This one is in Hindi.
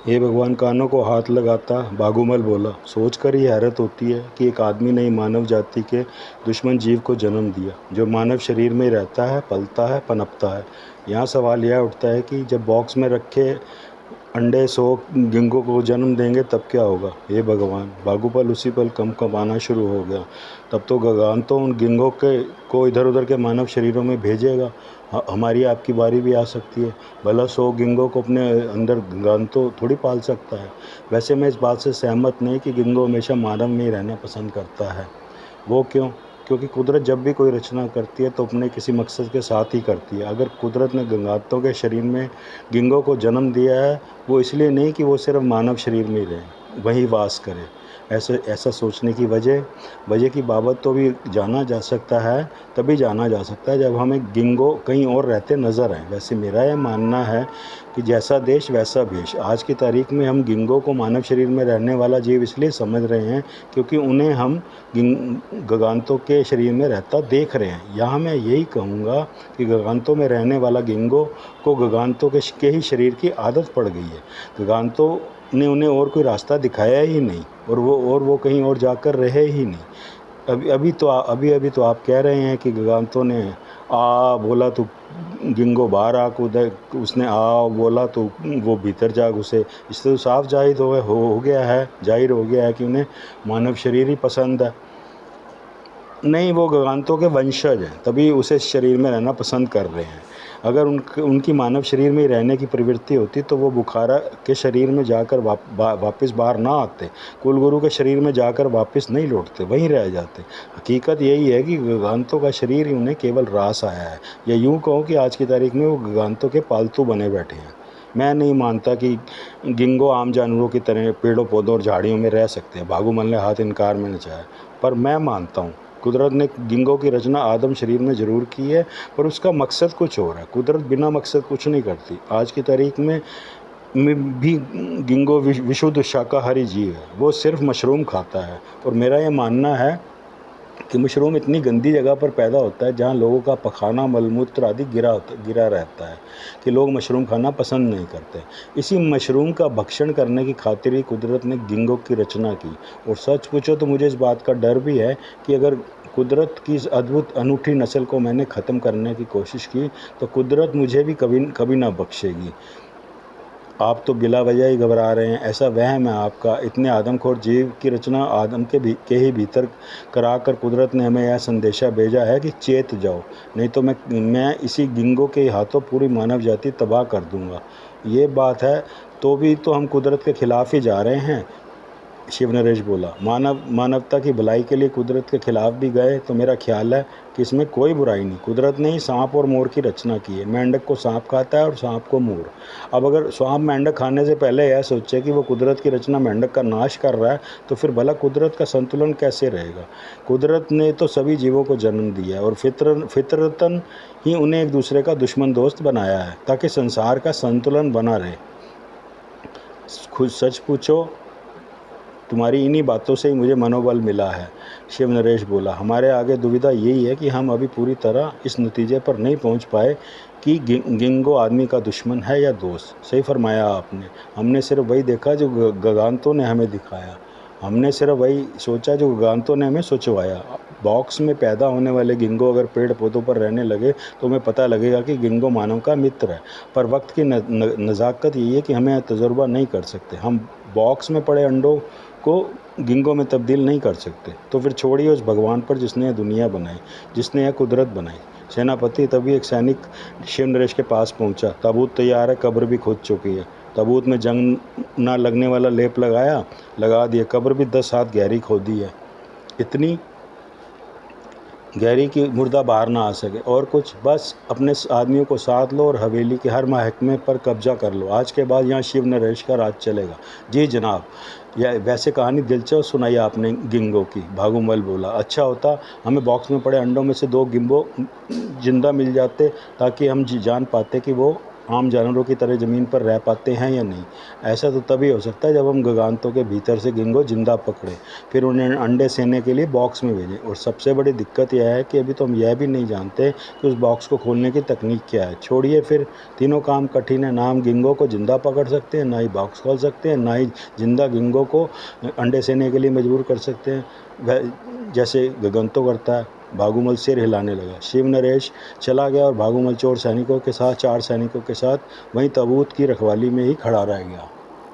हे भगवान, कानों को हाथ लगाता बागुमल बोला, सोचकर ही हैरत होती है कि एक आदमी ने मानव जाति के दुश्मन जीव को जन्म दिया, जो मानव शरीर में रहता है, पलता है, पनपता है। यहाँ सवाल यह उठता है कि जब बॉक्स में रखे अंडे 100 गिंगों को जन्म देंगे तब क्या होगा। हे भगवान, बागुपल उसी पल कंपना शुरू हो गया। तब तो गगन तो उन गिंगों के को इधर उधर के मानव शरीरों में भेजेगा। हमारी आपकी बारी भी आ सकती है। भला 100 गिंगों को अपने अंदर गगन तो थोड़ी पाल सकता है। वैसे मैं इस बात से सहमत नहीं कि गिंगो हमेशा मानव में ही रहना पसंद करता है। वो क्यों? क्योंकि कुदरत जब भी कोई रचना करती है तो अपने किसी मकसद के साथ ही करती है। अगर कुदरत ने गंगातों के शरीर में गिंगों को जन्म दिया है, वो इसलिए नहीं कि वो सिर्फ मानव शरीर में ही रहें, वहीं वास करें। ऐसा सोचने की वजह वजह की बाबत तो भी जाना जा सकता है, तभी जाना जा सकता है जब हमें गिंगो कहीं और रहते नज़र आए। वैसे मेरा यह मानना है कि जैसा देश वैसा भेष। आज की तारीख में हम गिंगों को मानव शरीर में रहने वाला जीव इसलिए समझ रहे हैं क्योंकि उन्हें हम गगानतों के शरीर में रहता देख रहे हैं। यहाँ मैं यही कहूँगा कि गगानतों में रहने वाला गिंगो को गगानतों के ही शरीर की आदत पड़ गई है। गगानतों ने उन्हें और कोई रास्ता दिखाया ही नहीं, और वो कहीं और जाकर रहे ही नहीं। अभी तो आप कह रहे हैं कि गगानतों ने आ बोला तो गिंगो बाहर आ कूदा, उसने आ बोला तो वो भीतर जा घुसे। इससे तो साफ जाहिर हो गया है कि उन्हें मानव शरीर ही पसंद है। नहीं, वो गगानतों के वंशज हैं, तभी उसे शरीर में रहना पसंद कर रहे हैं। अगर उनकी मानव शरीर में ही रहने की प्रवृत्ति होती तो वो बुखारा के शरीर में जाकर वापस बाहर ना आते, कुलगुरु के शरीर में जाकर वापस नहीं लौटते, वहीं रह जाते। हकीकत यही है कि गगानतों का शरीर ही उन्हें केवल रास आया है, या यूँ कहो कि आज की तारीख में वो गगानतों के पालतू बने बैठे हैं। मैं नहीं मानता कि गिंगो आम जानवरों की तरह पेड़ों पौधों और झाड़ियों में रह सकते हैं। बागुमल ने हाथ इनकार में नचाया। पर मैं मानता हूँ कुदरत ने गिंगों की रचना आदम शरीर में ज़रूर की है, पर उसका मकसद कुछ और है। कुदरत बिना मकसद कुछ नहीं करती। आज की तारीख में भी गिंगो विशुद्ध शाकाहारी जीव है। वो सिर्फ मशरूम खाता है, और मेरा ये मानना है कि मशरूम इतनी गंदी जगह पर पैदा होता है जहाँ लोगों का पखाना मलमूत्र आदि गिरा रहता है, कि लोग मशरूम खाना पसंद नहीं करते। इसी मशरूम का भक्षण करने की खातिर ही कुदरत ने गिंगों की रचना की। और सच पूछो तो मुझे इस बात का डर भी है कि अगर कुदरत की इस अद्भुत अनूठी नस्ल को मैंने ख़त्म करने की कोशिश की तो कुदरत मुझे भी कभी ना बख्शेगी। आप तो बिला वजह ही घबरा रहे हैं, ऐसा वहम है आपका। इतने आदमखोर जीव की रचना आदम के ही भीतर कराकर कुदरत ने हमें यह संदेशा भेजा है कि चेत जाओ, नहीं तो मैं इसी गिंगों के हाथों पूरी मानव जाति तबाह कर दूंगा। ये बात है तो भी तो हम कुदरत के खिलाफ ही जा रहे हैं। शिव नरेश बोला, मानवता की भलाई के लिए कुदरत के खिलाफ भी गए तो मेरा ख्याल है कि इसमें कोई बुराई नहीं। कुदरत ने ही सांप और मोर की रचना की है। मेंढक को सांप खाता है और सांप को मोर। अब अगर सांप मेंढक खाने से पहले यह सोचे कि वो कुदरत की रचना मेंढक का नाश कर रहा है, तो फिर भला कुदरत का संतुलन कैसे रहेगा। कुदरत ने तो सभी जीवों को जन्म दिया है और फितरतन ही उन्हें एक दूसरे का दुश्मन दोस्त बनाया है, ताकि संसार का संतुलन बना रहे। खुद सच पूछो, तुम्हारी इन्हीं बातों से ही मुझे मनोबल मिला है। शिव नरेश बोला, हमारे आगे दुविधा यही है कि हम अभी पूरी तरह इस नतीजे पर नहीं पहुंच पाए कि गिंगो आदमी का दुश्मन है या दोस्त। सही फरमाया आपने। हमने सिर्फ वही देखा जो गगानतों ने हमें दिखाया। हमने सिर्फ वही सोचा जो गगानतों ने हमें सोचवाया। बॉक्स में पैदा होने वाले गिंगो अगर पेड़ पौधों पर रहने लगे तो हमें पता लगेगा कि गिंगो मानव का मित्र है। पर वक्त की नज़ाकत यही है कि हमें तजुर्बा नहीं कर सकते। हम बॉक्स में पड़े अंडों को गिंगों में तब्दील नहीं कर सकते। तो फिर छोड़िए उस भगवान पर जिसने यह दुनिया बनाई, जिसने यह कुदरत बनाई। सेनापति, तभी एक सैनिक शिव नरेश के पास पहुंचा। ताबूत तैयार है, कब्र भी खोद चुकी है। ताबूत में जंग ना लगने वाला लेप लगा दिया। कब्र भी 10 हाथ गहरी खोदी है, इतनी गहरी कि मुर्दा बाहर ना आ सके। और कुछ, बस अपने आदमियों को साथ लो और हवेली के हर महकमे पर कब्जा कर लो। आज के बाद यहाँ शिव नरेश का राज चलेगा। जी जनाब। या वैसे कहानी दिलचस्प सुनाई आपने गिंगों की। भागुमल बोला, अच्छा होता हमें बॉक्स में पड़े अंडों में से 2 गिंगो जिंदा मिल जाते, ताकि हम जान पाते कि वो आम जानवरों की तरह ज़मीन पर रह पाते हैं या नहीं। ऐसा तो तभी हो सकता है जब हम गगानों के भीतर से गिंगो जिंदा पकड़ें, फिर उन्हें अंडे सेने के लिए बॉक्स में भेजें। और सबसे बड़ी दिक्कत यह है कि अभी तो हम यह भी नहीं जानते कि उस बॉक्स को खोलने की तकनीक क्या है। छोड़िए फिर, तीनों काम कठिन है। ना हम गिंगो को जिंदा पकड़ सकते हैं, ना ही बॉक्स खोल सकते हैं, ना ही जिंदा गिंगो को अंडे सेने के लिए मजबूर कर सकते हैं, वह जैसे गगन तो करता है। भागुमल सिर हिलाने लगा। शिव नरेश चला गया और भागुमल 4 सैनिकों के साथ वहीं ताबूत की रखवाली में ही खड़ा रह गया।